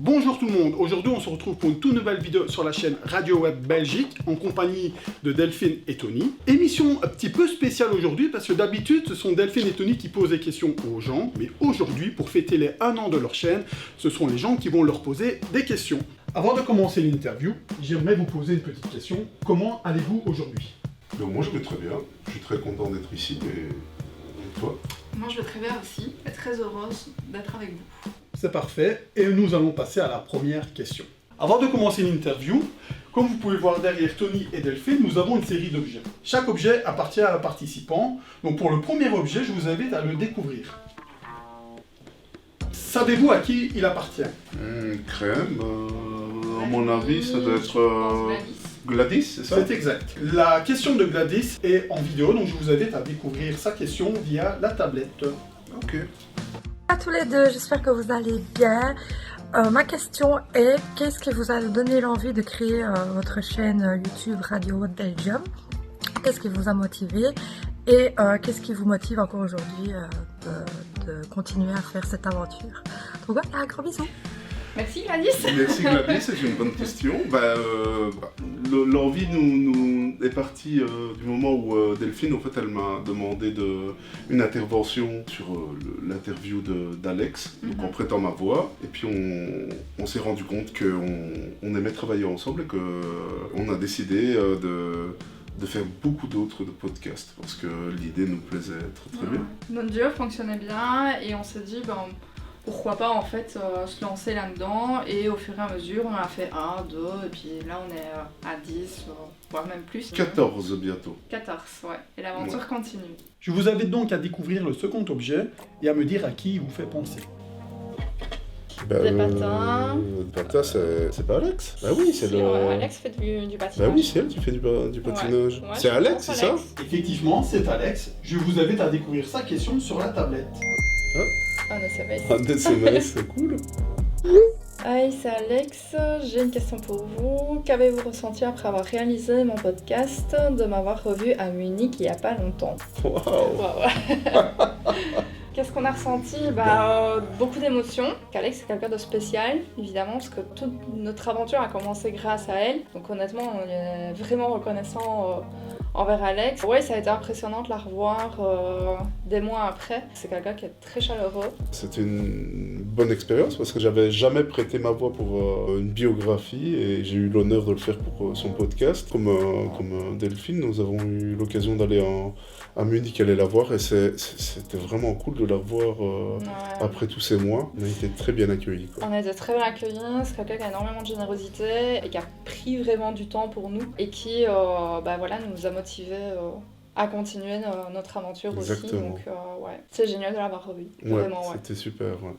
Bonjour tout le monde, aujourd'hui on se retrouve pour une toute nouvelle vidéo sur la chaîne Radio Web Belgique en compagnie de Delphine et Tony. Émission un petit peu spéciale aujourd'hui parce que d'habitude ce sont Delphine et Tony qui posent des questions aux gens, mais aujourd'hui pour fêter les 1 an de leur chaîne, ce sont les gens qui vont leur poser des questions. Avant de commencer l'interview, j'aimerais vous poser une petite question. Comment allez-vous aujourd'hui? Moi je vais très bien, je suis très content d'être ici et toi? Moi je vais très bien aussi et très heureuse d'être avec vous. C'est parfait, et nous allons passer à la première question. Avant de commencer l'interview, comme vous pouvez voir derrière Tony et Delphine, nous avons une série d'objets. Chaque objet appartient à un participant, donc pour le premier objet, je vous invite à le découvrir. Savez-vous à qui il appartient? Crème, à mon avis ça doit être Gladys, c'est ça? C'est exact. La question de Gladys est en vidéo, donc je vous invite à découvrir sa question via la tablette. Ok. À tous les deux, j'espère que vous allez bien. Ma question est, qu'est-ce qui vous a donné l'envie de créer votre chaîne YouTube Radio Web Belgium? Qu'est-ce qui vous a motivé? Et qu'est-ce qui vous motive encore aujourd'hui de continuer à faire cette aventure? Donc voilà, un gros bisou. Merci Gladys. Merci Gladys, c'est une bonne question. L'envie nous est partie du moment où Delphine, en fait, elle m'a demandé une intervention sur l'interview d'Alex, donc en prêtant ma voix. Et puis on s'est rendu compte qu'on aimait travailler ensemble et qu'on a décidé de faire beaucoup d'autres podcasts parce que l'idée nous plaisait très bien. Notre duo fonctionnait bien et on s'est dit pourquoi pas en fait se lancer là-dedans, et au fur et à mesure on a fait 1, 2 et puis là on est à 10 voire même plus. 14 bientôt. 14, ouais, et l'aventure continue. Je vous invite donc à découvrir le second objet et à me dire à qui il vous fait penser. Des patins. Patins, c'est pas Alex? Bah oui, c'est Alex fait du patinage. Bah oui, c'est elle qui fait du patinage. Ouais, c'est Alex, c'est ça? Effectivement, c'est Alex. Je vous invite à découvrir sa question sur la tablette. Un SMS. Un SMS, c'est cool. Hi, c'est Alex. J'ai une question pour vous. Qu'avez-vous ressenti après avoir réalisé mon podcast, de m'avoir revu à Munich il n'y a pas longtemps? Waouh. Qu'est-ce qu'on a ressenti? Beaucoup d'émotions. Alex c'est quelqu'un de spécial, évidemment, parce que toute notre aventure a commencé grâce à elle. Donc honnêtement, on est vraiment reconnaissant envers Alex. Ouais, ça a été impressionnant de la revoir des mois après. C'est quelqu'un qui est très chaleureux. C'était une bonne expérience parce que j'avais jamais prêté ma voix pour une biographie et j'ai eu l'honneur de le faire pour son podcast. Comme Delphine, nous avons eu l'occasion d'aller à Munich, aller la voir, et c'était vraiment cool de la revoir après tous ces mois. On a été très bien accueillis. On a été très bien accueillis, c'est quelqu'un qui a énormément de générosité et qui a pris vraiment du temps pour nous et qui nous a motivés à continuer notre aventure. Exactement. Aussi. Donc c'est génial de l'avoir revu. C'était super. Ouais.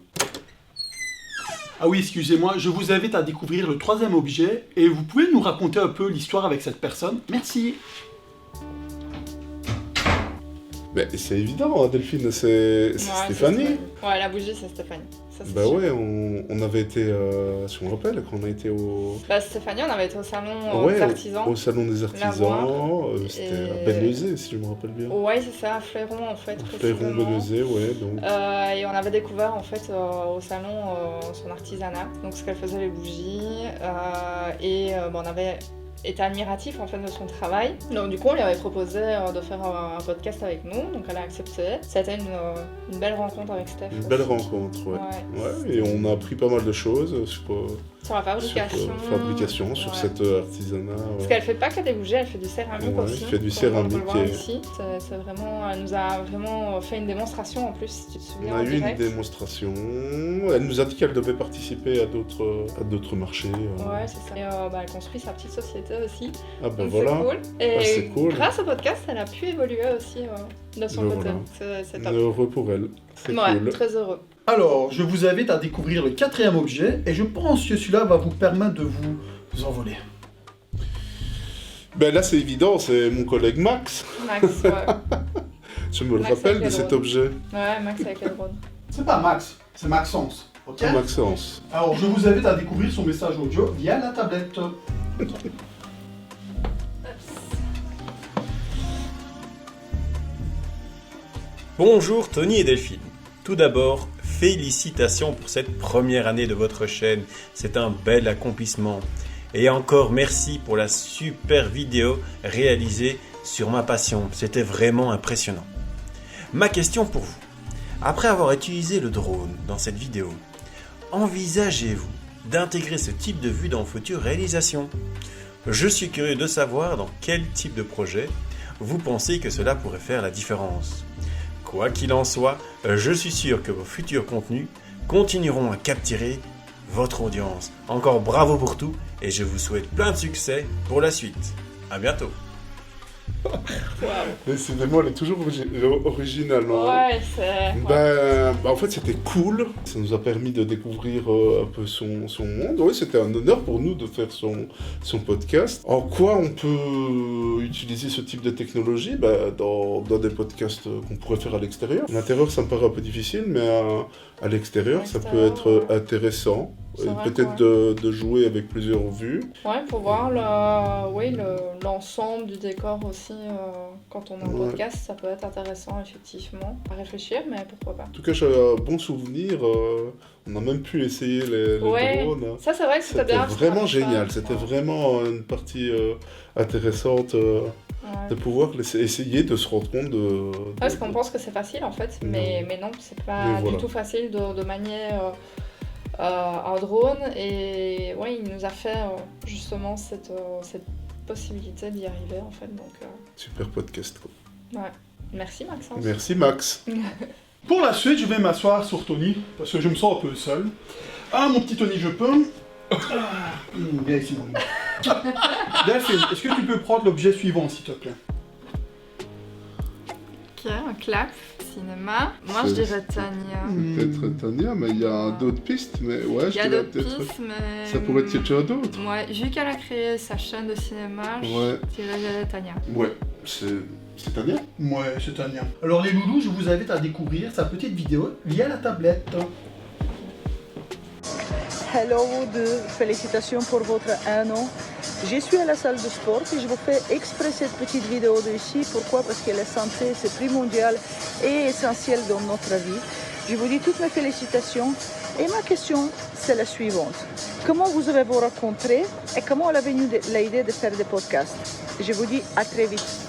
Ah oui, excusez-moi, je vous invite à découvrir le troisième objet et vous pouvez nous raconter un peu l'histoire avec cette personne? Merci. Mais c'est évident, hein, Delphine, c'est Stéphanie. Ouais, la bougie, c'est Stéphanie. Ça, ouais, on avait été, si on rappelle, quand on a été au... Stéphanie, on avait été au salon des artisans. Au salon des artisans, c'était à Bennezay, si je me rappelle bien. Ouais, c'est ça, à Fléron, en fait, Fléron, Bennezay, ouais, donc... et on avait découvert, en fait, au salon, son artisanat, donc ce qu'elle faisait, les bougies, on avait était admiratif en fait de son travail. Donc du coup on lui avait proposé de faire un podcast avec nous, donc elle a accepté. C'était une belle rencontre avec Steph. Une belle rencontre, ouais. Et on a appris pas mal de choses sur la fabrication, sur cet artisanat. Parce qu'elle fait pas que des bougies, elle fait du céramique aussi. Elle fait du céramique. C'est vraiment, elle nous a vraiment fait une démonstration en plus, si tu te souviens. On a eu une démonstration. Elle nous a dit qu'elle devait participer à d'autres marchés. Ouais, c'est ça. Et elle construit sa petite société aussi. Ah ben donc voilà. C'est cool. Et c'est cool. Grâce au podcast, elle a pu évoluer aussi de son côté. Voilà. C'est top. Heureux pour elle. C'est cool. Très heureux. Alors, je vous invite à découvrir le quatrième objet, et je pense que celui-là va vous permettre de vous envoler. Ben là, c'est évident, c'est mon collègue Max. Max, ouais. Je me le Max rappelle avec de cet drone. objet. Ouais, Max avec le drone. C'est pas Max, c'est Maxence. Ok. Maxence. Alors, je vous invite à découvrir son message audio via la tablette. Bonjour Tony et Delphine. Tout d'abord, félicitations pour cette première année de votre chaîne. C'est un bel accomplissement. Et encore merci pour la super vidéo réalisée sur ma passion. C'était vraiment impressionnant. Ma question pour vous. Après avoir utilisé le drone dans cette vidéo, envisagez-vous d'intégrer ce type de vue dans vos futures réalisations? Je suis curieux de savoir dans quel type de projet vous pensez que cela pourrait faire la différence. Quoi qu'il en soit, je suis sûr que vos futurs contenus continueront à capturer votre audience. Encore bravo pour tout et je vous souhaite plein de succès pour la suite. À bientôt. Décidément, elle est toujours originale. Hein. Ouais, c'est... En fait, c'était cool. Ça nous a permis de découvrir un peu son monde. Oui, c'était un honneur pour nous de faire son podcast. En quoi on peut utiliser ce type de technologie? Dans des podcasts qu'on pourrait faire à l'extérieur. À l'intérieur, ça me paraît un peu difficile, mais à l'extérieur, ça peut être intéressant. Vrai, Peut-être de jouer avec plusieurs vues. Ouais, pour voir l'ensemble du décor aussi, quand on est en podcast, ça peut être intéressant, effectivement, à réfléchir, mais pourquoi pas. En tout cas, j'ai un bon souvenir. On a même pu essayer les drones. Ça, c'est vrai que c'était bien. C'était vraiment génial. C'était vraiment une partie intéressante de pouvoir essayer de se rendre compte de... Parce qu'on pense que c'est facile, en fait, mais non, c'est pas du tout facile de manier... un drone et ouais, il nous a fait justement cette possibilité d'y arriver en fait, donc super podcast quoi. Ouais, merci Maxence. Merci Max. Pour la suite, je vais m'asseoir sur Tony, parce que je me sens un peu seul. Ah, mon petit Tony, je peux. Viens ici, mon ami. Delphine, est-ce que tu peux prendre l'objet suivant, s'il te plaît? Ok, un clap, cinéma. Moi, je dirais Tania. Peut-être Tania, mais il y a d'autres pistes, mais ouais, il y a d'autres pistes, mais... Ça pourrait être quelque chose d'autre. Ouais, vu qu'elle a créé sa chaîne de cinéma, je dirais Tania. Ouais, c'est Tania? Ouais, c'est Tania. Alors les loulous, je vous invite à découvrir sa petite vidéo via la tablette. Hello vous deux, félicitations pour votre 1 an. Je suis à la salle de sport et je vous fais exprès cette petite vidéo de ici. Pourquoi? Parce que la santé c'est primordial et essentiel dans notre vie. Je vous dis toutes mes félicitations et ma question c'est la suivante. Comment vous avez-vous rencontré et comment elle est venue l'idée de faire des podcasts? Je vous dis à très vite.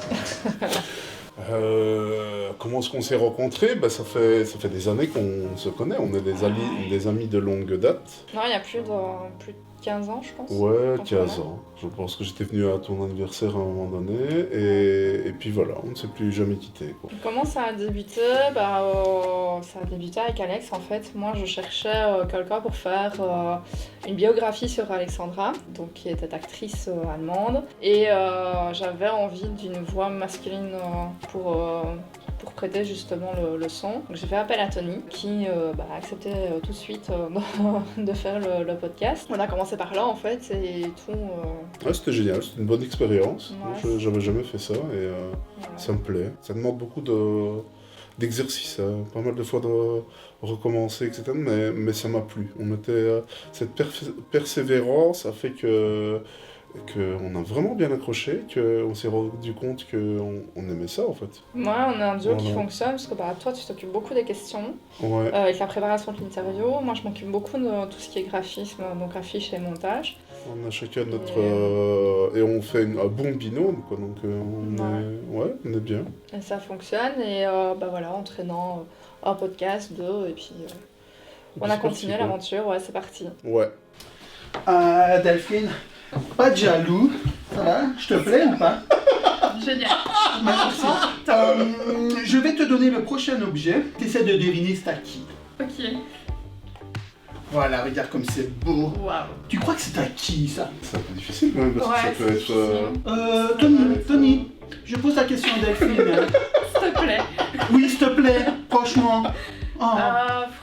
Comment est-ce qu'on s'est rencontrés? Ça fait des années qu'on se connaît, on est des amis de longue date. Non, il y a plus de 15 ans, je pense. Ouais, 15 ans. Je pense que j'étais venu à ton anniversaire à un moment donné, et puis voilà, on ne s'est plus jamais quitté. Comment ça a débuté? Ça a débuté avec Alex, en fait. Moi, je cherchais quelqu'un pour faire une biographie sur Alexandra, donc qui était actrice allemande, et j'avais envie d'une voix masculine pour prêter justement le son. Donc j'ai fait appel à Tony qui a accepté tout de suite de faire le podcast. On a commencé par là en fait et tout. Ouais, c'était génial, c'était une bonne expérience. Ouais. Moi, j'avais jamais fait ça et ça me plaît. Ça demande beaucoup d'exercice, pas mal de fois de recommencer, etc. Mais ça m'a plu. Cette persévérance a fait qu'on a vraiment bien accroché, qu'on s'est rendu compte qu'on aimait ça en fait. Ouais, on a un duo qui fonctionne parce que toi tu t'occupes beaucoup des questions avec la préparation de l'interview. Moi je m'occupe beaucoup de tout ce qui est graphisme, donc affiches et montage. On a chacun notre... Et on fait un bon binôme quoi, donc on est bien. Et ça fonctionne et entraînant un podcast, et puis on a continué l'aventure, c'est parti. Ouais. Delphine, pas de jaloux, ça va? Je te plais ou pas? Génial. Merci. Je vais te donner le prochain objet, tu essaies de deviner c'est à qui. Ok. Voilà, regarde comme c'est beau. Waouh. Tu crois que c'est à qui ça? C'est un peu difficile quand même parce que ça peut être... Tony, je pose la question à Delphine. S'il te plaît. Oui, s'il te plaît, franchement. Oh.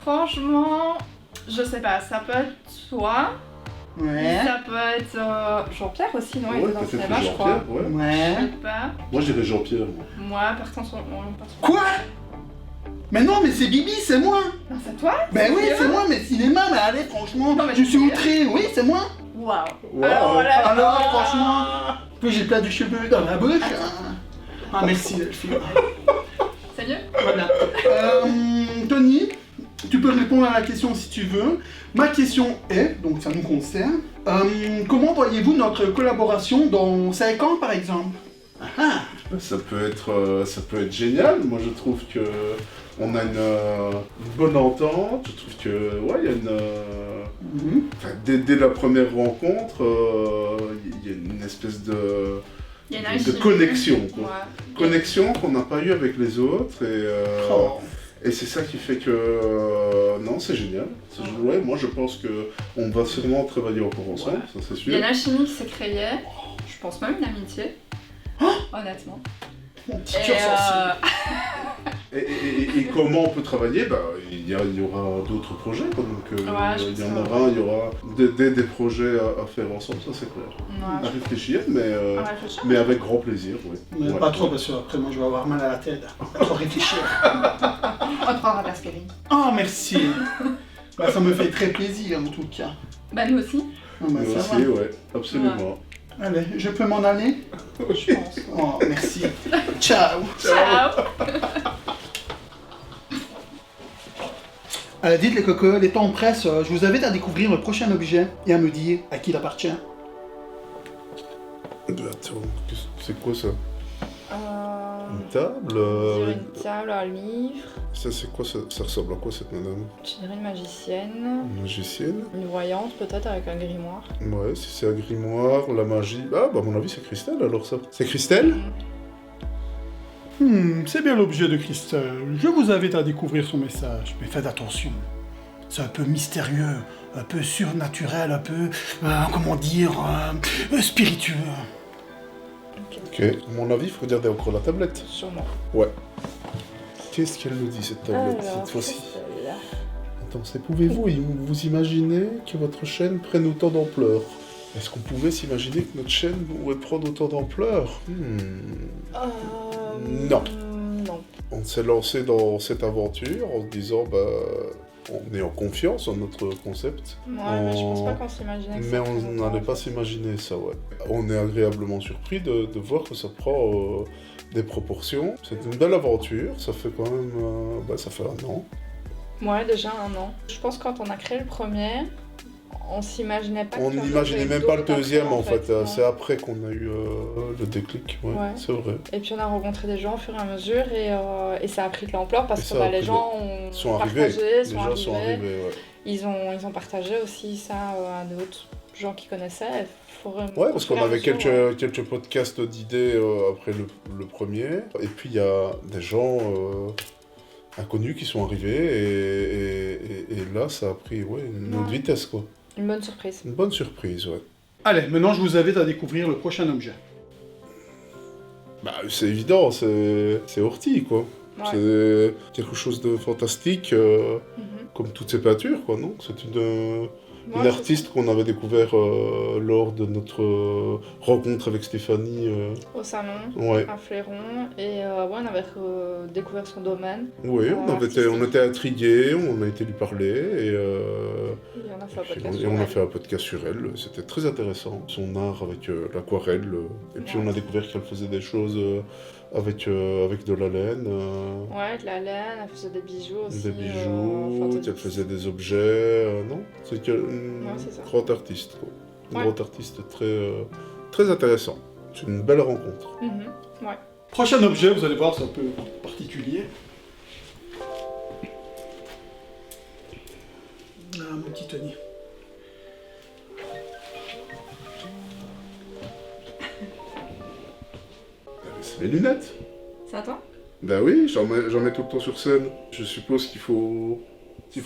Franchement, je sais pas, ça peut être toi. Ouais. Ça peut être Jean-Pierre aussi, non? Il Ouais, était dans le peut-être cinéma, je crois. Jean-Pierre, ouais. Je Ouais. sais pas. Moi, je dirais Jean-Pierre. moi. Moi, partant sur... Quoi? Mais non, mais c'est Bibi, c'est moi. Non, c'est toi? Ben oui, c'est moi, mais cinéma, mais allez, franchement, Non, mais je je suis sais. outré, oui, c'est moi. Waouh. Wow. Alors, franchement, puis j'ai plein de cheveux dans la bouche. Ah, merci, Delphine. C'est mieux? Voilà. Tony, tu peux répondre à la question si tu veux. Ma question est, donc ça nous concerne, comment voyez-vous notre collaboration dans 5 ans, par exemple? Ah, Ça peut être génial. Moi, je trouve que on a une bonne entente. Je trouve que ouais, il y a une enfin, dès la première rencontre, il y a une espèce de Il y a une de alchimie. connexion, quoi. Ouais. Connexion qu'on n'a pas eu avec les autres et c'est ça qui fait que non, c'est génial. Ouais, moi, je pense que on va sûrement travailler encore ensemble, ça c'est Il sûr. y a une alchimie qui s'est créée. Je pense même une amitié. Honnêtement. mon petit Et cœur sensible. Et comment on peut travailler? Bah, il y aura d'autres projets, quoi. Donc Ouais, je il y en pense aura, il y aura des projets à faire ensemble, ça c'est clair. Ouais. À réfléchir, mais On réfléchit. mais avec grand plaisir, oui. Mais Ouais. pas trop, parce que après, moi, je vais avoir mal à la tête. Trop réfléchir. On te prendra de l'aspirine. Oh, merci. Bah, ça me fait très plaisir, en tout cas. Bah nous aussi, Ah, bah, Nous ça aussi, va. ouais, absolument. Allez, je peux m'en aller? je pense. Oh, merci. Ciao. Ciao. Dites les cocos, les temps pressent, je vous invite à découvrir le prochain objet et à me dire à qui il appartient. Attends, c'est quoi ça? Euh, Une table sur une table, un livre, Ça c'est quoi ça? Ça ressemble à quoi cette madame? je dirais une magicienne, Une magicienne? une voyante peut-être avec un grimoire. Ouais, si c'est un grimoire, la magie... Ah, bah à mon avis c'est Christelle alors ça. C'est Christelle? C'est bien l'objet de Christelle. Je vous invite à découvrir son message, mais faites attention. C'est un peu mystérieux, un peu surnaturel, un peu, comment dire, spiritueux. Ok, à mon avis, il faut regarder encore la tablette. Sûrement. Ouais. Qu'est-ce qu'elle nous dit cette tablette Alors, cette fois-ci? c'est celle-là. Attends, pouvez-vous vous imaginer que votre chaîne prenne autant d'ampleur? Est-ce qu'on pouvait s'imaginer que notre chaîne pourrait prendre autant d'ampleur? Non. Non. On s'est lancé dans cette aventure en se disant, bah, on est en confiance en notre concept. Ouais, mais je pense pas qu'on s'imaginait que Mais ça on prenne n'allait autant. pas s'imaginer ça, ouais. On est agréablement surpris de voir que ça prend des proportions. C'est une belle aventure, ça fait quand même... bah, ça fait 1 an. Ouais, déjà 1 an. Je pense que quand on a créé le premier, on s'imaginait pas On qu'il y en n'imaginait aurait même pas le d'autres deuxième après, en fait, ouais. c'est après qu'on a eu le déclic, ouais, Ouais. c'est vrai. Et puis on a rencontré des gens au fur et à mesure et ça a pris de l'ampleur Et parce ça que a bah, les pris gens ont Sont partagé, arrivés, les sont gens sont arrivés. arrivés, ouais. Ils ont partagé aussi ça à d'autres gens qui connaissaient. Ouais, parce qu'on avait quelques podcasts d'idées après le premier, et puis il y a des gens inconnus qui sont arrivés, et là ça a pris une autre Ouais. vitesse, quoi. Une bonne surprise. Une bonne surprise, ouais. Allez, maintenant je vous invite à découvrir le prochain objet. Bah, c'est évident, c'est Horty, quoi. Ouais. C'est quelque chose de fantastique, Mhm. comme toutes ces peintures, quoi, non? C'est une Ouais, artiste qu'on avait découvert lors de notre rencontre avec Stéphanie. au salon, Ouais. à Fléron, et ouais, on avait découvert son domaine. Oui, artistique. on était intrigués, on a été lui parler, et Et on a fait un puis podcast. et sur on a elle. fait un podcast sur elle. C'était très intéressant, son art avec l'aquarelle. Et puis Ouais. on a découvert qu'elle faisait des choses avec de la laine. Ouais, de la laine, elle faisait des bijoux aussi. Des bijoux, enfin, qu'elle faisait des objets, non? C'est une c'est ça. grande artiste, quoi. Une Ouais. grande artiste très intéressant. C'est une belle rencontre. Mhm. Ouais. Prochain objet, vous allez voir, c'est un peu particulier. Ah, mon petit Tony. C'est les lunettes. C'est à toi? Ben oui, j'en mets tout le temps sur scène. Je suppose qu'il faut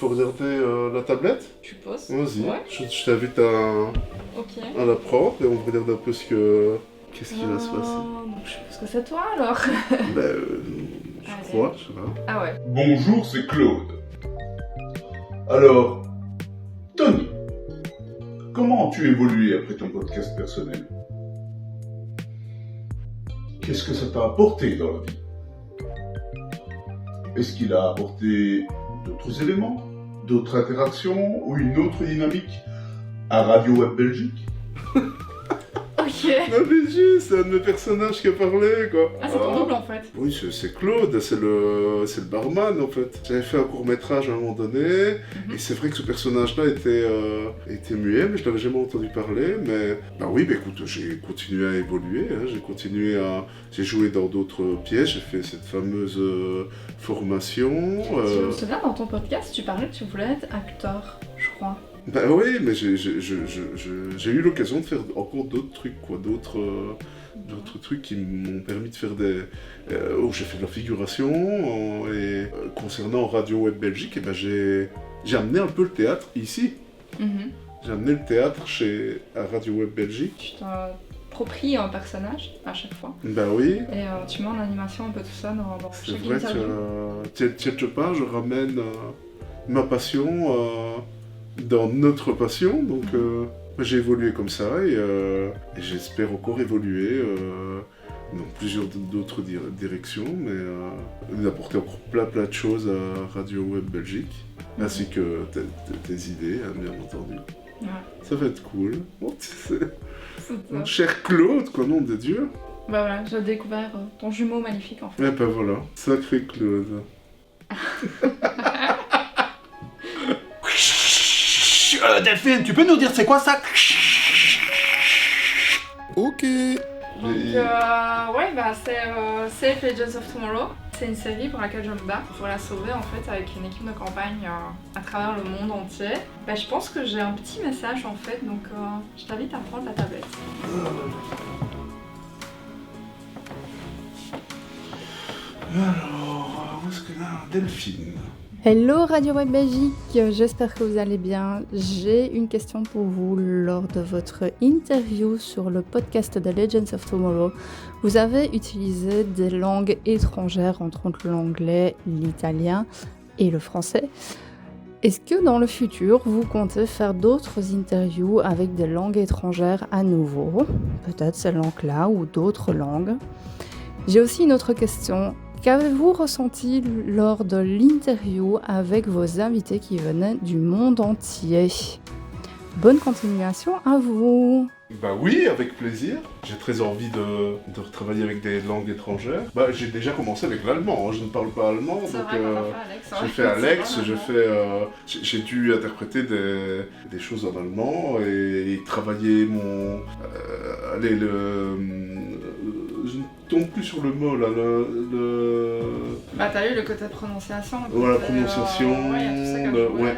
regarder la tablette. Tu poses. Vas-y, Ouais. je t'invite à Ok. la prendre et on regarde un peu qu'est-ce qui va se passer. Donc je pense que c'est toi alors. Ben, je Allez. crois, je sais pas. Ah ouais. Bonjour, c'est Claude. Alors, Tony, comment as-tu évolué après ton podcast personnel? Qu'est-ce que ça t'a apporté dans la vie? Est-ce qu'il a apporté d'autres éléments, d'autres interactions ou une autre dynamique à Radio Web Belgique? Ok. Non mais juste, c'est un de mes personnages qui a parlé quoi. Ah, c'est ton double en fait. Oui, c'est Claude, c'est le barman en fait. J'avais fait un court-métrage à un moment donné, et c'est vrai que ce personnage-là était muet, mais je l'avais jamais entendu parler. Mais bah oui, bah écoute, j'ai continué à évoluer, hein, j'ai joué dans d'autres pièces, j'ai fait cette fameuse formation. Je me souviens, dans ton podcast, tu parlais que tu voulais être acteur, je crois. Bah oui, mais j'ai eu l'occasion de faire encore d'autres trucs, quoi, d'autres trucs qui m'ont permis de faire j'ai fait de la figuration, concernant Radio Web Belgique, et ben j'ai amené un peu le théâtre ici. J'ai amené le théâtre à Radio Web Belgique. Tu t'appropries un personnage à chaque fois. Bah oui. Et tu mets en animation un peu tout ça dans C'est chaque vrai interview. que quelque part, je ramène ma passion dans notre passion, donc j'ai évolué comme ça et j'espère encore évoluer dans plusieurs d'autres directions, mais d'apporter encore plein de choses à Radio Web Belgique, ainsi que tes idées, hein, bien entendu. Ouais. Ça va être cool. Oh, C'est mon ça. cher Claude, quoi, nom de Dieu. Bah voilà, j'ai découvert ton jumeau magnifique en fait. Et ben voilà, sacré Claude. Delphine, tu peux nous dire c'est quoi ça? Ok. Donc ouais, bah c'est Save Legends of Tomorrow. C'est une série pour laquelle je me bats pour la sauver en fait avec une équipe de campagne à travers le monde entier. Bah, je pense que j'ai un petit message en fait, donc je t'invite à prendre ta tablette. Alors, où est-ce que là, Delphine? Hello Radio Web Belgique, j'espère que vous allez bien. J'ai une question pour vous. Lors de votre interview sur le podcast The Legends of Tomorrow, vous avez utilisé des langues étrangères, entre autres l'anglais, l'italien et le français. Est-ce que dans le futur, vous comptez faire d'autres interviews avec des langues étrangères à nouveau? Peut-être cette langue-là ou d'autres langues. J'ai aussi une autre question. Qu'avez-vous ressenti lors de l'interview avec vos invités qui venaient du monde entier? Bonne continuation à vous! Bah oui, avec plaisir. J'ai très envie de retravailler avec des langues étrangères. Bah j'ai déjà commencé avec l'allemand, hein. Je ne parle pas allemand, C'est donc vrai qu'on a fait Alex. j'ai fait Alex, j'ai dû interpréter des choses en allemand et travailler je ne tombe plus sur le mot là, Bah t'as eu le côté prononciation. le Ouais, la côté, prononciation, ouais, y a tout ça comme ouais.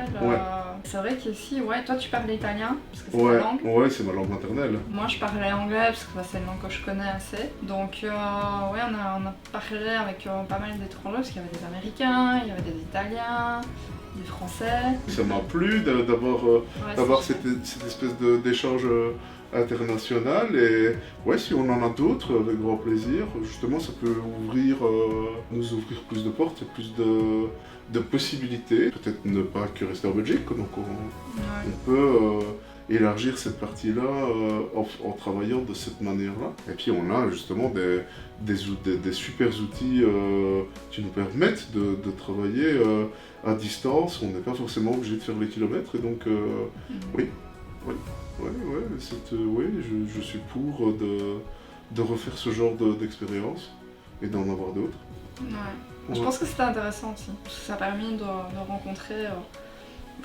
C'est vrai qu'ici, ouais, toi tu parles italien, parce que c'est ta Ouais, langue. ouais, c'est ma langue maternelle. Moi je parlais anglais, parce que c'est une langue que je connais assez. Donc ouais, on a parlé avec pas mal d'étrangers, parce qu'il y avait des Américains, il y avait des Italiens, des Français. Ça m'a plu d'avoir Ouais, c'est cette espèce d'échange international, et ouais, si on en a d'autres, avec grand plaisir. Justement, ça peut nous ouvrir plus de portes et plus de possibilités. Peut-être ne pas que rester en Belgique, donc on peut élargir cette partie-là en travaillant de cette manière-là. Et puis on a justement des super outils qui nous permettent de travailler à distance. On n'est pas forcément obligé de faire les kilomètres, et donc oui. Je suis pour de refaire ce genre d'expérience et d'en avoir d'autres. Ouais. Je pense que c'était intéressant aussi, parce que ça a permis de rencontrer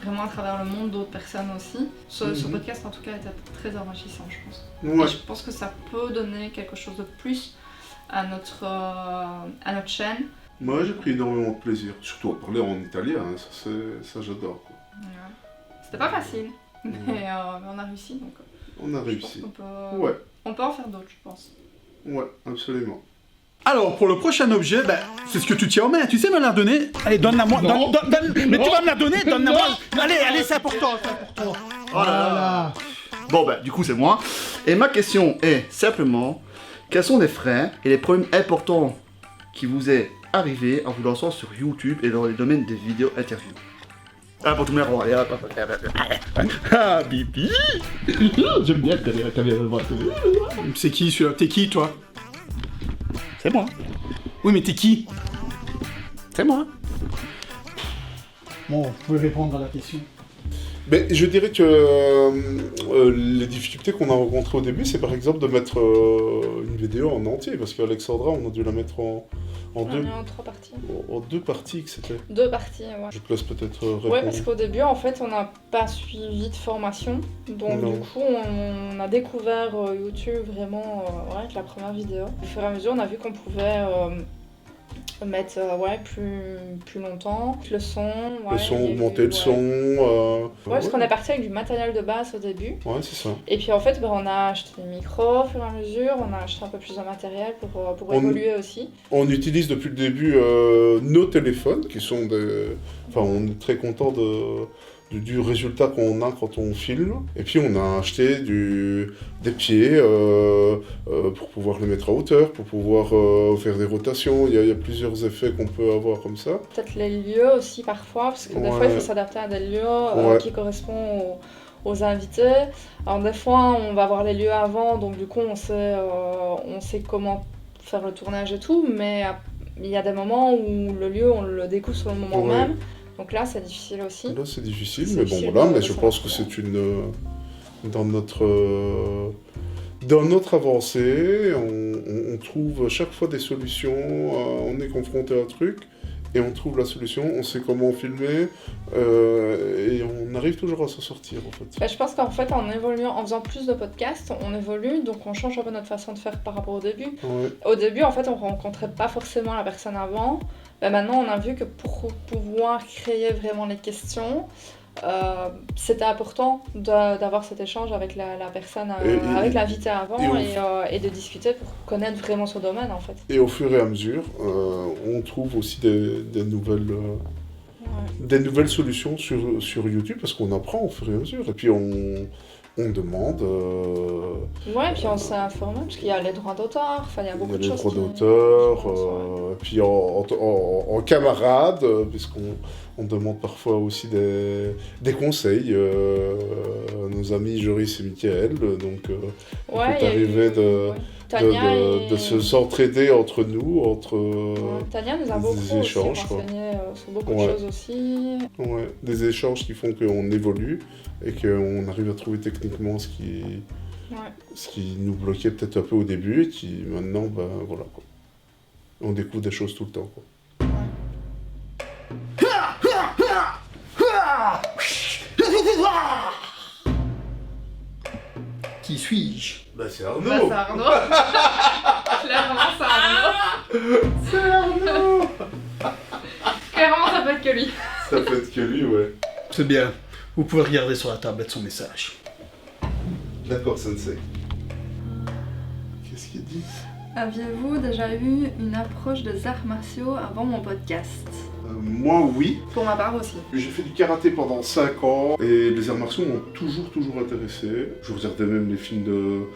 vraiment à travers le monde d'autres personnes aussi. Ce podcast en tout cas était très enrichissant, je pense. Ouais. Et je pense que ça peut donner quelque chose de plus à notre chaîne. Moi j'ai pris énormément de plaisir, surtout à parler en italien, hein, ça j'adore. Quoi. Ouais. C'était pas facile, mais on a réussi, donc On a je réussi. pense qu'on Ouais, peut en faire d'autres, je pense. ouais, absolument. Alors, pour le prochain objet, c'est ce que tu tiens en main, tu sais me la donner? Allez, donne-la moi. Mais tu vas me la donner, donne-la moi. Allez, c'est important, c'est pour toi. Oh là là. Bon du coup c'est moi. Et ma question est simplement, quels sont les freins et les problèmes importants qui vous est arrivé en vous lançant sur YouTube et dans les domaines des vidéos interviews? Ah, pour tout le monde, allez, hop. Ah, Bibi. J'aime bien te la caméra. C'est qui celui-là? T'es qui, toi? C'est moi. Oui, mais t'es qui? C'est moi. Bon, vous pouvez répondre à la question. Mais je dirais que les difficultés qu'on a rencontrées au début, c'est par exemple de mettre une vidéo en entier, parce qu'Alexandra, on a dû la mettre en On est en 3 parties. En 2 parties que c'était. 2 parties, ouais. Je te laisse peut-être répondre. Ouais, parce qu'au début, en fait, on n'a pas suivi de formation. Donc, Non. du coup, on a découvert YouTube vraiment avec la première vidéo. Au fur et à mesure, on a vu qu'on pouvait mettre plus longtemps. Le son, Le son, il y a eu, augmenter le son. Ouais, parce qu'on est parti avec du matériel de base au début. Ouais, c'est ça. Et puis en fait, on a acheté des micros au fur et à mesure, on a acheté un peu plus de matériel pour évoluer aussi. On utilise depuis le début nos téléphones, qui sont des... Enfin, on est très content du résultat qu'on a quand on filme. Et puis on a acheté des pieds pour pouvoir les mettre à hauteur, pour pouvoir faire des rotations. Il y a plusieurs effets qu'on peut avoir comme ça. Peut-être les lieux aussi parfois, parce que des fois il faut s'adapter à des lieux qui correspondent aux invités. Alors des fois on va voir les lieux avant, donc du coup on sait comment faire le tournage et tout, mais il y a des moments où le lieu on le découvre sur le moment même. Donc là, c'est difficile aussi. Là, c'est difficile, mais bon, voilà. Mais je pense que c'est dans notre avancée, on trouve chaque fois des solutions. On est confronté à un truc et on trouve la solution. On sait comment filmer et on arrive toujours à s'en sortir, en fait. Bah, je pense qu'en fait, en évoluant, en faisant plus de podcasts, on évolue, donc on change un peu notre façon de faire par rapport au début. Ouais. Au début, en fait, on rencontrait pas forcément la personne avant. Bah, maintenant, on a vu que pour pouvoir créer vraiment les questions, c'était important d'avoir cet échange avec la personne, avec l'invité avant et de discuter pour connaître vraiment son domaine, en fait. Et au fur et à mesure, on trouve aussi des nouvelles solutions sur YouTube, parce qu'on apprend au fur et à mesure. Et puis on demande... Ouais, et puis on s'est informé, parce qu'il y a les droits d'auteur, enfin il y a beaucoup de choses. Il y a les droits d'auteur, et puis en camarade, puisqu'on demande parfois aussi des conseils à nos amis Joris et Mickaël, donc il peut arriver de s'entraider entre nous, Tania nous a beaucoup échanges, renseigné sur beaucoup de choses aussi. Ouais, des échanges qui font qu'on évolue et qu'on arrive à trouver techniquement ce qui nous bloquait peut-être un peu au début et qui maintenant, ben voilà quoi. On découvre des choses tout le temps quoi. Qui suis-je? Bah c'est Arnaud. Bah, c'est Arnaud. Clairement, c'est Arnaud. C'est Arnaud. Clairement, ça peut être que lui. Ça peut être que lui, ouais. C'est bien. Vous pouvez regarder sur la tablette son message. D'accord, sensei. Qu'est-ce qu'il dit? Aviez-vous déjà eu une approche des arts martiaux avant mon podcast? Moi, oui. Pour ma part aussi. J'ai fait du karaté pendant 5 ans et les arts martiaux m'ont toujours intéressé. Je regardais même les films de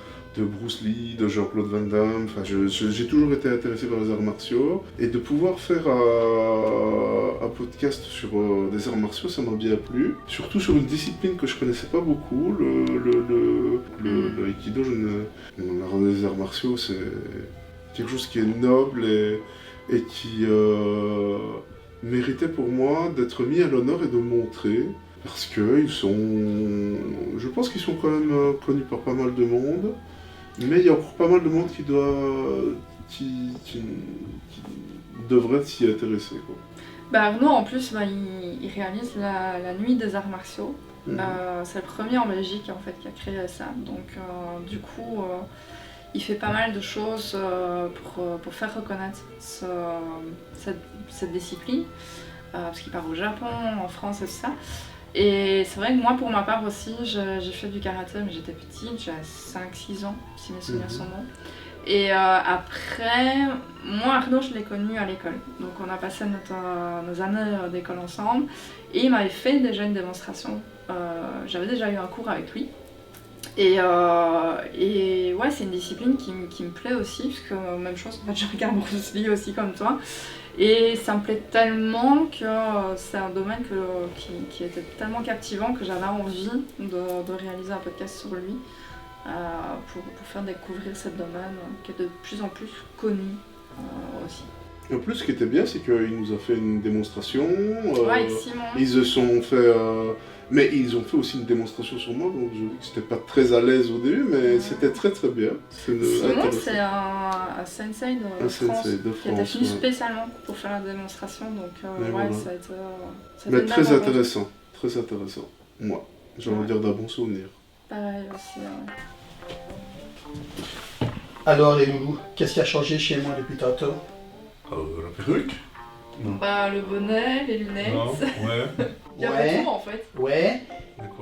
Bruce Lee, de Jean-Claude Van Damme. Enfin, j'ai toujours été intéressé par les arts martiaux. Et de pouvoir faire un podcast sur des arts martiaux, ça m'a bien plu. Surtout sur une discipline que je connaissais pas beaucoup, le Aikido. Les arts martiaux, c'est quelque chose qui est noble et qui méritait pour moi d'être mis à l'honneur et de montrer. Parce que je pense qu'ils sont quand même connus par pas mal de monde. Mais il y a encore pas mal de monde qui devrait s'y intéresser, quoi. Bah Arnaud, en plus, il réalise la nuit des arts martiaux. C'est le premier en Belgique en fait qui a créé ça. Donc du coup, il fait pas mal de choses pour faire reconnaître cette discipline. Parce qu'il part au Japon, en France et tout ça. Et c'est vrai que moi, pour ma part aussi, j'ai fait du karaté, mais j'étais petite, j'avais 5-6 ans, si mes souvenirs sont bons. Et après, moi, Arnaud, je l'ai connu à l'école. Donc on a passé nos années d'école ensemble. Et il m'avait fait déjà une démonstration. J'avais déjà eu un cours avec lui. Et ouais, c'est une discipline qui me plaît aussi, parce que même chose, en fait, je regarde Bruce Lee aussi comme toi. Et ça me plaît tellement que c'est un domaine qui était tellement captivant que j'avais envie de réaliser un podcast sur lui pour faire découvrir ce domaine qui est de plus en plus connu aussi. En plus, ce qui était bien, c'est qu'il nous a fait une démonstration. Avec Simon. Ils se sont fait. Mais ils ont fait aussi une démonstration sur moi, donc je dis que j'étais pas très à l'aise au début, mais c'était très très bien. Simon, c'est un sensei de France qui était venu spécialement pour faire la démonstration, donc voilà. ça a été mais une très belle intéressant, très intéressant. Moi, j'ai envie de dire d'un bon souvenir. Pareil aussi. Alors les loulous, qu'est-ce qui a changé chez moi depuis tantôt? La perruque. Bah, le bonnet, les lunettes. Non, ouais. Il y avait tout en fait. Ouais,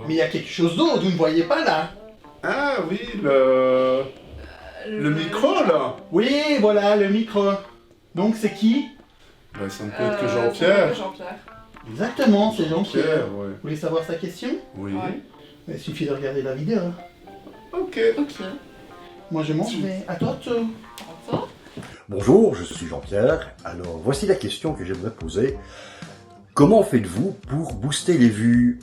mais il y a quelque chose d'autre, vous ne voyez pas là? Ah oui, le micro là. Oui, voilà, le micro. Donc c'est qui? Bah, ça ne peut être que Jean-Pierre. Jean-Pierre. Exactement, c'est Jean-Pierre. ouais. Vous voulez savoir sa question? Oui. Ouais. Il suffit de regarder la vidéo. Ok. Moi je m'en vais. À toi, Bonjour, je suis Jean-Pierre. Alors, voici la question que j'aimerais poser. Comment faites-vous pour booster les vues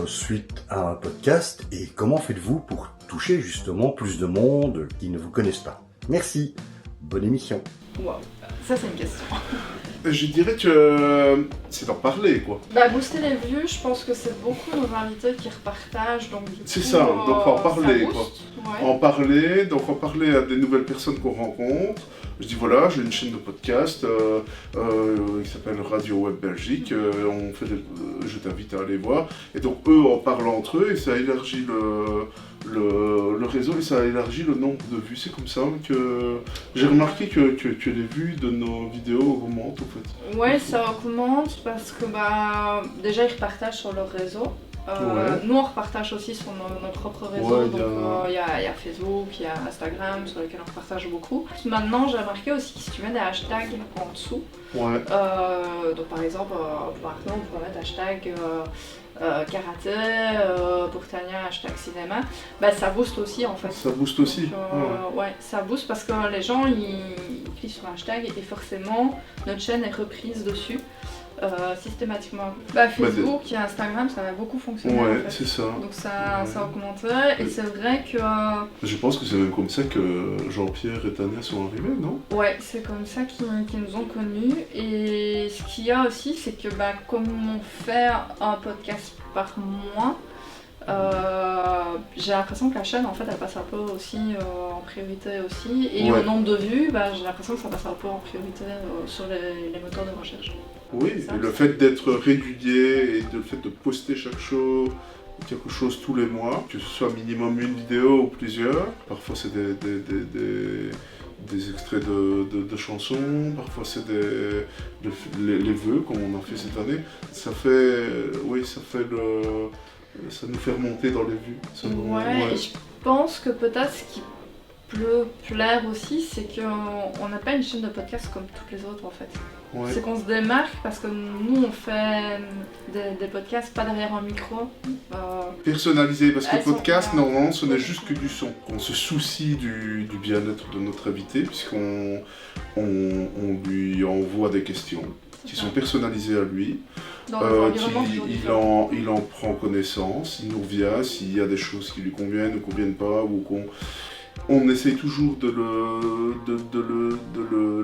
suite à un podcast et comment faites-vous pour toucher justement plus de monde qui ne vous connaissent pas? Merci. Bonne émission. Wow, ça c'est une question. Je dirais que c'est d'en parler quoi. Bah, booster les vues, je pense que c'est beaucoup nos invités qui repartagent, donc du coup, C'est ça, donc faut en parler ça quoi. booste, ouais. En parler à des nouvelles personnes qu'on rencontre. Je dis voilà, j'ai une chaîne de podcast qui s'appelle Radio Web Belgique, je t'invite à aller voir. Et donc eux en parlent entre eux et ça élargit le réseau et ça élargit le nombre de vues. C'est comme ça que j'ai remarqué que les vues de nos vidéos augmentent en fait. Ouais, ça augmente parce que bah, déjà ils repartagent sur leur réseau. Ouais. Nous on repartage aussi sur nos propres réseaux, Ouais, donc il y a Facebook, il y a Instagram sur lesquels on repartage beaucoup. Maintenant j'ai remarqué aussi que si tu mets des hashtags en dessous, Ouais. donc par exemple pour Arnaud on pourrait mettre hashtag karaté, pour Tania hashtag cinéma, bah ça booste aussi en fait. Ça booste aussi. Donc, ouais, ça booste parce que les gens ils cliquent sur un hashtag et forcément notre chaîne est reprise dessus. Systématiquement. Bah, Facebook et Instagram, ça va beaucoup fonctionner. Ouais, en fait. c'est ça. Donc ça a augmenté et c'est vrai que... Je pense que c'est même comme ça que Jean-Pierre et Tania sont arrivés, non? Ouais, c'est comme ça qu'ils nous ont connus. Et ce qu'il y a aussi, c'est que bah, comme on fait un podcast par mois, j'ai l'impression que la chaîne en fait elle passe un peu aussi en priorité aussi et Ouais. au nombre de vues bah, j'ai l'impression que ça passe un peu en priorité sur les moteurs de recherche. Oui, et le fait d'être régulier et le fait de poster quelque chose tous les mois, que ce soit minimum une vidéo ou plusieurs, parfois c'est des extraits de chansons, parfois c'est les vœux comme on a fait cette année, ça nous fait remonter dans les vues. Ouais, et je pense que peut-être ce qui peut plaire aussi, c'est qu'on n'a pas une chaîne de podcast comme toutes les autres en fait. Ouais. C'est qu'on se démarque parce que nous on fait des podcasts pas derrière un micro. Personnalisé, parce que le Elles sont podcast, pas- normalement, ce n'est juste que du son. On se soucie du bien-être de notre invité, puisqu'on lui envoie des questions qui sont personnalisées à lui. Dans des environnements toujours différents. Il en prend connaissance, il nous revient s'il y a des choses qui lui conviennent ou conviennent pas, ou on essaye toujours de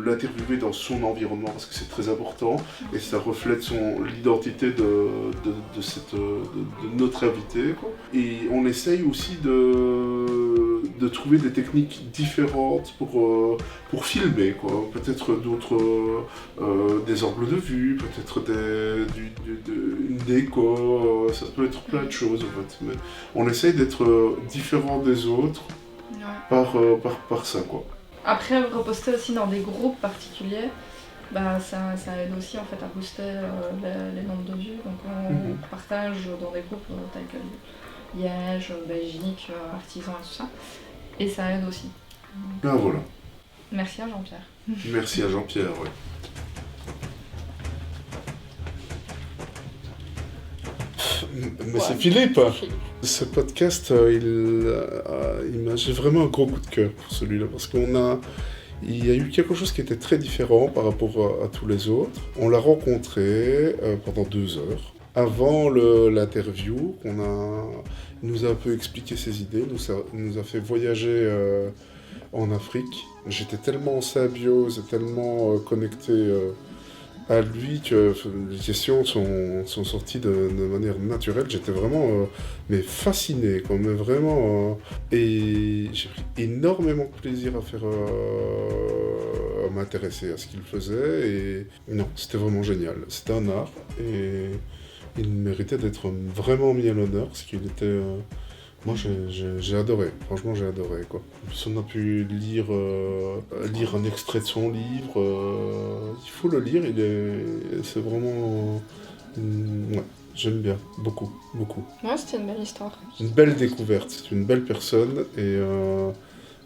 l'interviewer dans son environnement parce que c'est très important et ça reflète l'identité de notre invité, quoi. Et on essaye aussi de trouver des techniques différentes pour filmer, quoi. Peut-être des angles de vue, peut-être une déco, ça peut être plein de choses en fait. Mais on essaye d'être différent des autres. Par ça quoi. Après reposter aussi dans des groupes particuliers, bah, ça aide aussi en fait à booster les nombres de vues. Donc on partage dans des groupes tels que Liège, Belgique, Artisans et tout ça. Et ça aide aussi. Ben voilà. Merci à Jean-Pierre. Merci à Jean-Pierre, ouais. Mais c'est Philippe. Ce podcast, j'ai vraiment un gros coup de cœur pour celui-là parce il y a eu quelque chose qui était très différent par rapport à tous les autres. On l'a rencontré pendant 2 heures. Avant l'interview, il nous a un peu expliqué ses idées, nous a fait voyager en Afrique. J'étais tellement en symbiose et tellement connecté à lui que les questions sont sorties de manière naturelle. J'étais vraiment mais fasciné, quoi, mais vraiment. Et j'ai pris énormément de plaisir à m'intéresser à ce qu'il faisait. Et non, c'était vraiment génial. C'était un art et il méritait d'être vraiment mis à l'honneur parce qu'il était. Moi, j'ai adoré. Franchement, j'ai adoré, quoi. En plus, on a pu lire un extrait de son livre. Il faut le lire. C'est vraiment... ouais, j'aime bien. Beaucoup, beaucoup. Ouais, c'était une belle histoire. Une belle découverte. C'est une belle personne et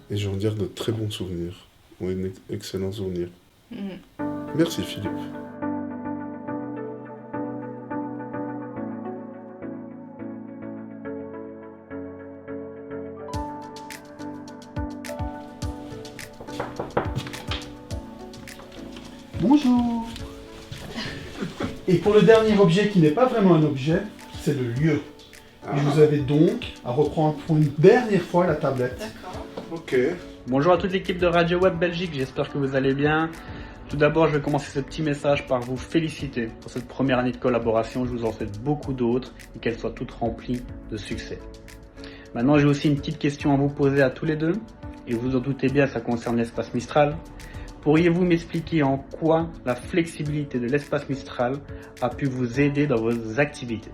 j'en garde de très bons souvenirs. Oui, excellents souvenirs. Merci, Philippe. Bonjour. Et pour le dernier objet qui n'est pas vraiment un objet, c'est le lieu. Et je vous avais donc à reprendre pour une dernière fois la tablette. D'accord. Ok. Bonjour à toute l'équipe de Radio Web Belgique, j'espère que vous allez bien. Tout d'abord, je vais commencer ce petit message par vous féliciter pour cette première année de collaboration. Je vous en souhaite beaucoup d'autres et qu'elles soient toutes remplies de succès. Maintenant, j'ai aussi une petite question à vous poser à tous les deux. Et vous en doutez bien, ça concerne l'espace Mistral. Pourriez-vous m'expliquer en quoi la flexibilité de l'espace Mistral a pu vous aider dans vos activités?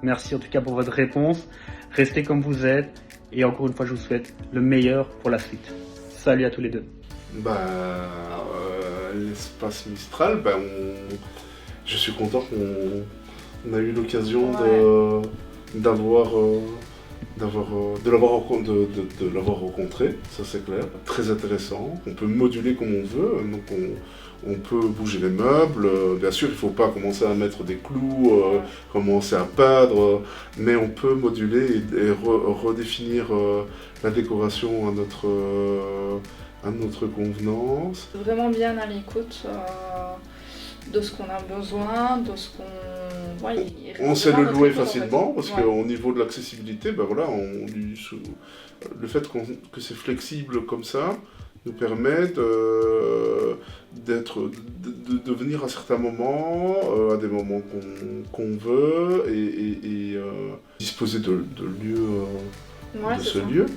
Merci en tout cas pour votre réponse. Restez comme vous êtes et encore une fois, je vous souhaite le meilleur pour la suite. Salut à tous les deux. L'espace Mistral, je suis content qu'on a eu l'occasion de l'avoir rencontré, ça c'est clair, très intéressant. On peut moduler comme on veut, donc on peut bouger les meubles. Bien sûr, il ne faut pas commencer à mettre des clous, commencer à peindre, mais on peut moduler et redéfinir la décoration à notre convenance. Vraiment bien à l'écoute de ce qu'on a besoin, de ce qu'on... Ouais, on sait le louer facilement, parce qu'au niveau de l'accessibilité, le fait que c'est flexible comme ça nous permet de venir à certains moments, à des moments qu'on veut, et disposer de lieux, ce lieu.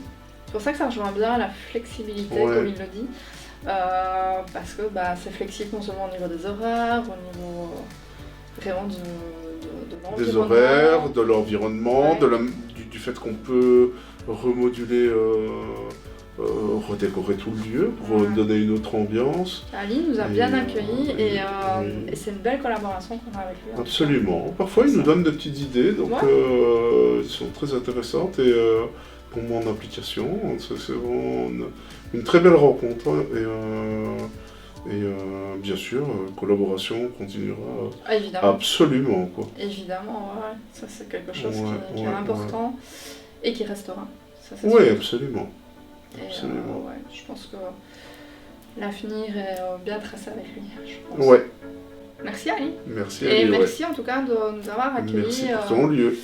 C'est pour ça que ça rejoint bien la flexibilité, comme il le dit. Parce que c'est flexible non seulement au niveau des horaires, au niveau vraiment de l'environnement. Des horaires, de l'environnement, du fait qu'on peut remoduler, redécorer tout le lieu pour donner une autre ambiance. Ali nous a bien accueillis et c'est une belle collaboration qu'on a avec lui. Absolument. Parfois il nous donne de petites idées, donc elles sont très intéressantes et pour moi en application. C'est vraiment une très belle rencontre et bien sûr, collaboration continuera. Évidemment. Absolument, quoi. Évidemment, ça c'est quelque chose qui est important et qui restera. Oui, absolument. Et absolument. Je pense que l'avenir est bien tracé avec lui, je pense. Ouais. Merci Ali. Merci Ali. Et merci en tout cas de nous avoir accueillis. Merci pour ton lieu.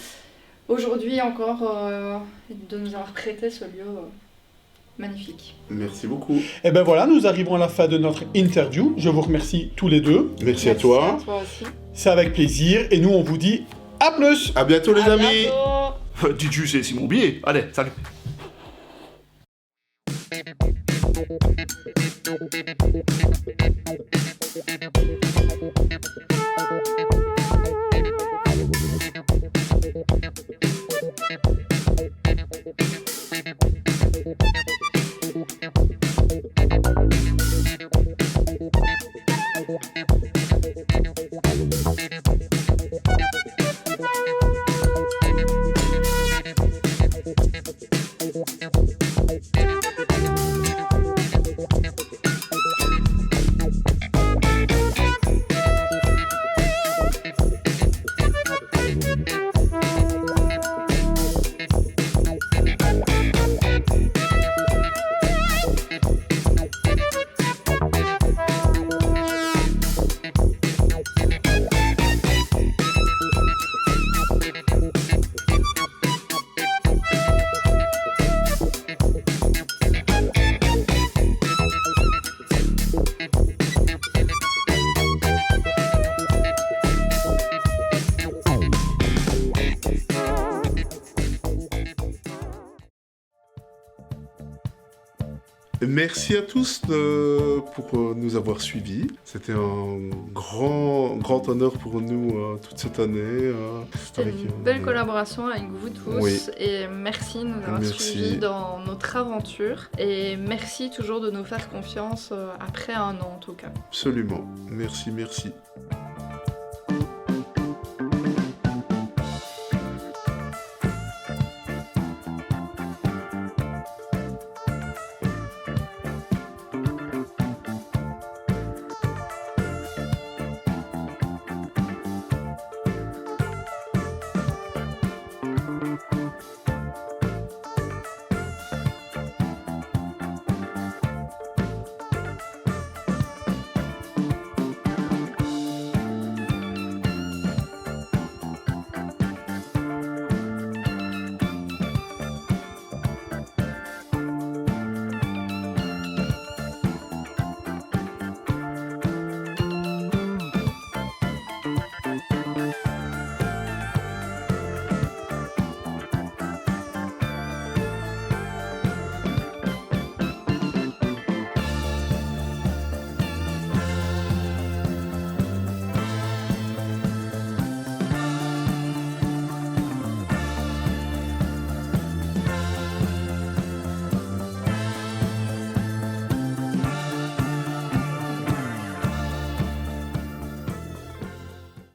Aujourd'hui encore, de nous avoir prêté ce lieu magnifique. Merci beaucoup. Et ben voilà, nous arrivons à la fin de notre interview. Je vous remercie tous les deux. Merci à toi. À toi aussi. C'est avec plaisir et nous on vous dit à plus. À bientôt les amis. Dites c'est Simon Billet. Allez, salut. Merci à tous pour nous avoir suivis. C'était un grand honneur pour nous toute cette année. C'était une belle collaboration avec vous tous. Oui. Et merci de nous avoir suivis dans notre aventure. Et merci toujours de nous faire confiance après un an en tout cas. Absolument. Merci.